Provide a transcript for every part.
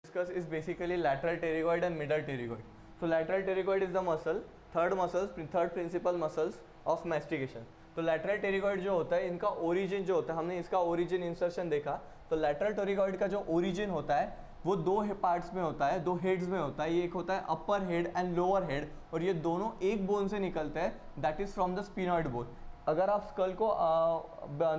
discuss is basically lateral pterygoid and middle pterygoid. So lateral pterygoid is the muscle, third principal muscles of mastication. तो lateral pterygoid जो होता है, इनका origin जो होता है, हमने इसका origin insertion देखा, तो lateral pterygoid का जो origin होता है वो दो पार्ट्स में होता है, दो हेड्स में होता है. ये एक होता है अपर हेड एंड लोअर हेड, और ये दोनों एक बोन से निकलते हैं, that is from the sphenoid bone. अगर आप स्कल को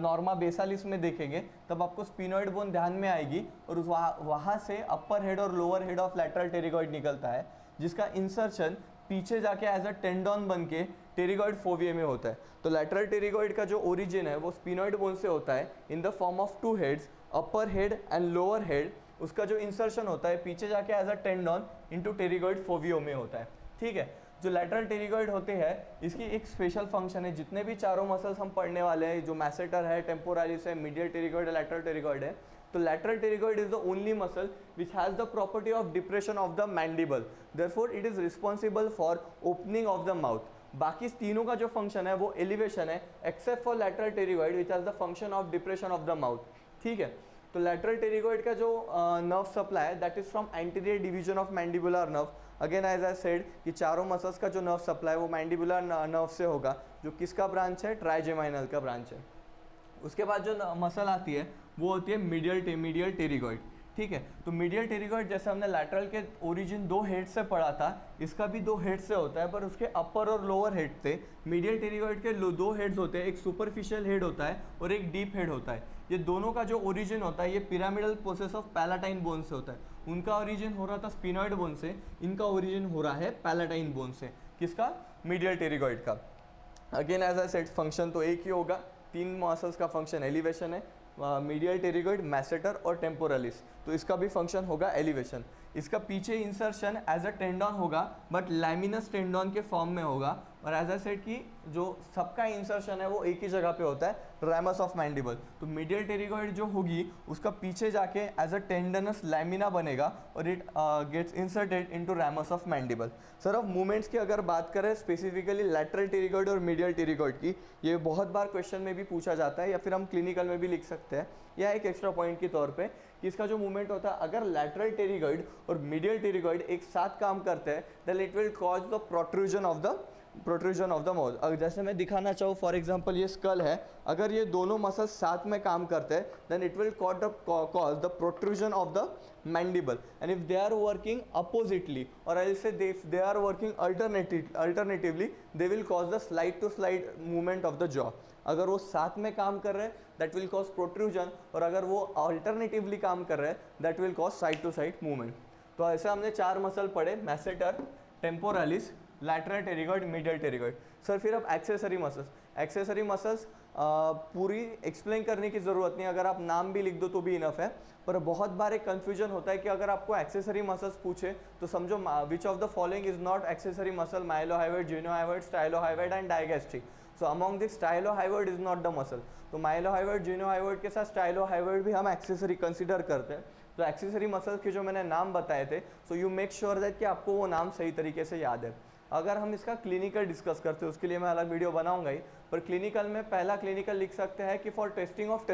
नॉर्मा बेसालिस में देखेंगे तब आपको स्पिनॉइड बोन ध्यान में आएगी, और वहाँ से अपर हेड और lower head of lateral pterygoid निकलता है, जिसका इंसर्शन पीछे जाके एज अ टेंडन बन के टेरिगॉइड फोविया में होता है. तो लैटरल टेरिगॉइड का जो ओरिजिन है वो स्पिनॉइड बोन से होता है in the form of two heads, upper head and lower head. उसका जो इंसर्शन होता है पीछे जाके as a tendon into pterygoid fovea में होता है. ठीक है, जो लैटरल टेरिगॉइड होते हैं इसकी एक स्पेशल फंक्शन है. जितने भी चारों मसल्स हम पढ़ने वाले हैं, जो मैसेटर है, टेम्पोरालिस है, मीडियल टेरिगॉइड है, लैटरल टेरिगॉइड है, तो lateral pterygoid is the only muscle which has the property of depression of the mandible. Therefore it is responsible for opening of the mouth. बाकी तीनों का जो फंक्शन है वो एलिवेशन है, except for lateral pterygoid which has the function of depression of the mouth. ठीक है, तो लैटरल टेरिगॉइड का जो नर्व सप्लाई है that is from anterior division of mandibular nerve. Again as I said कि चारों मसल्स का जो नर्व सप्लाई वो मैंडिबुलर नर्व से होगा, जो किसका ब्रांच है, ट्राइजेमाइनल का ब्रांच है. उसके बाद जो मसल आती है वो होती है मीडियल टेरिगॉइड. ठीक है, तो मीडियल टेरिगॉइड जैसे हमने लैटरल के ओरिजिन दो हेड से पढ़ा था, इसका भी दो हेड से होता है, पर उसके अपर और लोअर हेड थे. मीडियल टेरिगॉइड के दो हेड्स होते हैं, एक सुपरफिशियल हेड होता है और एक डीप हेड होता है. ये दोनों का जो ओरिजिन होता है ये pyramidal process of palatine bone से होता है. उनका ओरिजिन हो रहा था स्पिनॉइड बोन से, इनका ओरिजिन हो रहा है पैलाटाइन बोन से. किसका? मीडियल टेरिगॉइड का. Again as I said function तो एक ही होगा, तीन मसल्स का फंक्शन एलिवेशन है, मीडियल टेरिगॉइड, मैसेटर और टेम्पोरलिस. तो इसका भी फंक्शन होगा एलिवेशन. इसका पीछे इंसर्शन एज अ टेंडन होगा, बट लैमिनस टेंडन के फॉर्म में होगा. और एज अ सेड कि जो सबका इंसर्शन है वो एक ही जगह पे होता है, रैमस ऑफ मैंडिबल. तो मीडियल टेरिगॉइड जो होगी उसका पीछे जाके एज अ टेंडनस लैमिना बनेगा और it gets inserted into ramus of mandible. Sir अब मूवमेंट्स की अगर बात करें स्पेसिफिकली लैटरल टेरिगॉइड और मीडियल टेरिगॉइड की, ये बहुत बार क्वेश्चन में भी पूछा जाता है या फिर हम क्लिनिकल में भी लिख सकते हैं, या एक एक्स्ट्रा पॉइंट के तौर पे कि इसका जो मूवमेंट होता है, अगर लैटरल टेरिगॉइड और मीडियल टेरिगॉइड एक साथ काम करते हैं then it will cause the protrusion of the mouth. अगर जैसे मैं दिखाना चाहूँ, फॉर एग्जांपल ये स्कल है, अगर ये दोनों मसल्स साथ में काम करते हैं then it will cause the protrusion of the mandible. And if they are working oppositely और I say they are working alternatively they will cause the slide to slide movement of the jaw. अगर वो साथ में काम कर रहे हैं that will cause protrusion, और अगर वो अल्टरनेटिवली काम कर रहे हैं that will cause side to side movement. तो ऐसे हमने चार मसल पढ़े, masseter, temporalis, lateral pterygoid, medial pterygoid. Sir फिर अब एक्सेसरी मसल्स पूरी एक्सप्लेन करने की ज़रूरत नहीं, अगर आप नाम भी लिख दो तो भी इनफ है. पर बहुत बार एक कन्फ्यूजन होता है कि अगर आपको एक्सेसरी मसल्स पूछे तो समझो which of the following is not accessory muscle, mylohyoid, geniohyoid, stylohyoid and digastric. So among this stylohyoid is not the muscle. तो माइलोहाइवॉइड, जिनोहाइवॉइड के साथ स्टाइलोहाइवॉइड भी हम एक्सेसरी कंसिडर करते हैं. तो एक्सेसरी मसल्स के जो मैंने नाम बताए थे, so you make sure that कि आपको वो नाम सही तरीके से याद है. अगर हम इसका क्लिनिकल डिस्कस करते हैं उसके लिए मैं अलग वीडियो बनाऊंगा ही, पर क्लिनिकल में पहला क्लिनिकल लिख सकते हैं कि for testing of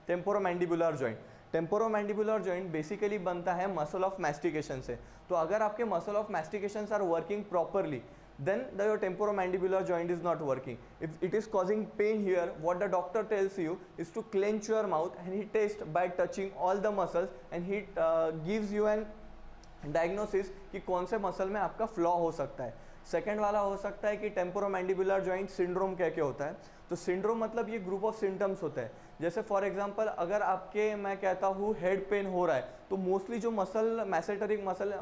temporomandibular joint. Temporomandibular joint basically बनता है मसल ऑफ मैस्टिकेशन से. तो अगर आपके muscle of mastication are working properly then your temporomandibular joint is not working. If it is causing pain here, what the doctor tells you is to clench your mouth and he tests by touching all the muscles and he gives you an diagnosis कि कौन से muscle में आपका flaw हो सकता है. Second वाला हो सकता है कि टेम्पोरोमैंडिबुलर जॉइंट सिंड्रोम क्या क्या होता है. तो सिंड्रोम मतलब ये ग्रुप ऑफ सिम्टम्स होते हैं. जैसे फॉर एग्जांपल अगर आपके मैं कहता हूँ हेड पेन हो रहा है तो मोस्टली जो muscle masseteric muscle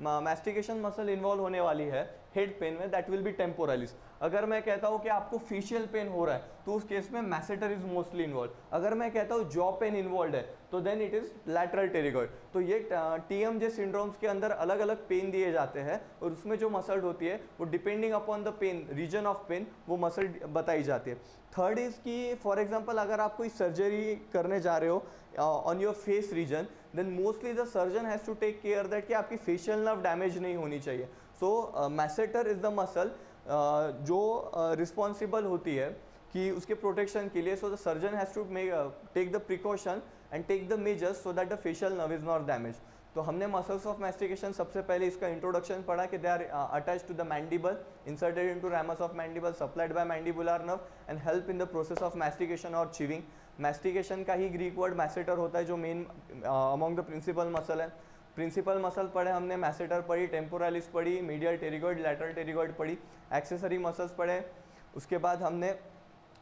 mastication muscle involve होने वाली है हेड पेन में दैट विल बी टेम्पोरलिस. अगर मैं कहता हूँ कि आपको फेशियल पेन हो रहा है तो उस केस में मैसेटर इज मोस्टली इन्वॉल्व. अगर मैं कहता हूँ जॉ पेन इन्वॉल्व है तो then it is lateral pterygoid. तो ये TMJ सिंड्रोम्स के अंदर अलग अलग पेन दिए जाते हैं और उसमें जो मसल होती है वो depending upon the pain, region of pain, वो मसल बताई जाती है. थर्ड इज कि फॉर एग्जांपल अगर आप कोई सर्जरी करने जा रहे हो on your face region then mostly the surgeon has to take care that कि आपकी फेशियल नर्व डैमेज नहीं होनी चाहिए. So masseter is the muscle जो रिस्पॉन्सिबल होती है कि उसके प्रोटेक्शन के लिए. So the surgeon has to take the precaution and take the measures so that the facial nerve is not damage. तो हमने मसल्स ऑफ मैस्टिकेशन सबसे पहले इसका इंट्रोडक्शन पढ़ा कि they are attach to the mandible, inserted into ramus of mandible, supplied by mandibular nerve and help in the process of mastication और chewing. Mastication का ही ग्रीक वर्ड मैसेटर होता है जो main among the principal muscle है। Principal muscle पढ़े हमने, masseter पढ़ी, टेम्पोरालिस पढ़ी, मीडियल टेरिगॉइड, लैटरल टेरिगॉइड पढ़ी, एक्सेसरी मसल्स पढ़े। उसके बाद हमने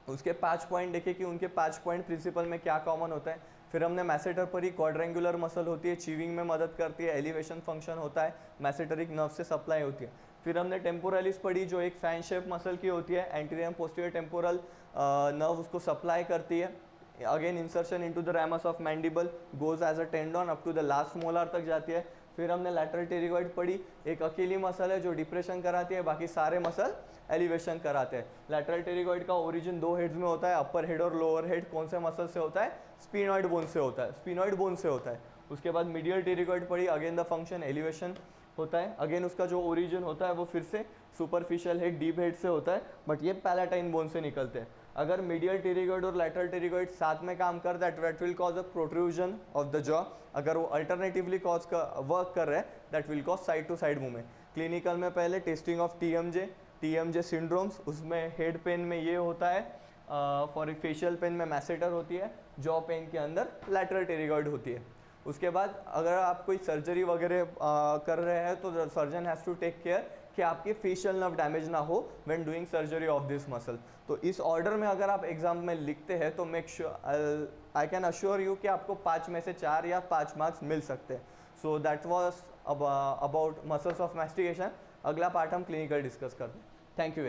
उसके 5 पॉइंट देखे कि उनके 5 पॉइंट प्रिंसिपल में क्या कॉमन होता है। फिर हमने मैसेटर पढ़ी, क्वाड्रेंगुलर मसल होती है, च्यूइंग में मदद करती है, एलिवेशन फंक्शन होता है, मैसेटरिक नर्व से सप्लाई होती है। फिर हमने टेम्पोरालिस पढ़ी जो एक फैन शेप मसल की होती है, एंटीरियर पोस्टीरियर टेम्पोरल नर्व उसको सप्लाई करती है। Again insertion into the ramus of mandible, goes as a tendon up to the last molar तक जाती है। फिर हमने लैटरल टेरिगॉइड पढ़ी, एक अकेली मसल है जो डिप्रेशन कराती है, बाकी सारे मसल एलिवेशन कराते हैं। लैटरल टेरिगॉइड का ओरिजिन 2 हेड्स में होता है, अपर हेड और लोअर हेड। कौन से मसल से होता है? स्पिनॉइड बोन से होता है, स्पिनॉइड बोन से होता है। उसके बाद मीडियल टेरिगॉइड पढ़ी, अगेन द फंक्शन एलिवेशन होता है। अगेन उसका जो ओरिजिन होता है वो फिर से सुपरफिशियल हेड, डीप हेड से होता है, बट ये पैलेटाइन बोन से निकलते हैं। अगर मीडियल टेरिगॉइड और लैटरल टेरिगॉइड साथ में काम कर that will cause a protrusion of the jaw. अगर वो अल्टरनेटिवली वर्क कर रहे हैं that will cause side to side movement. Clinical में पहले टेस्टिंग ऑफ टीएमजे सिंड्रोम्स, उसमें हेड पेन में ये होता है, फॉर फेशियल पेन में मैसेटर होती है, जॉ पेन के अंदर लैटरल टेरिगॉइड होती है। उसके बाद अगर आप कोई सर्जरी वगैरह कर रहे हैं तो surgeon has to take care कि आपके फेशियल नर्व डैमेज ना हो when doing surgery of this muscle. तो इस ऑर्डर में अगर आप एग्जाम में लिखते हैं तो make sure, I can assure you कि आपको 5 में से 4 या 5 मार्क्स मिल सकते हैं। So that was about muscles of mastication. अगला पार्ट हम क्लिनिकल डिस्कस करते हैं। Thank you.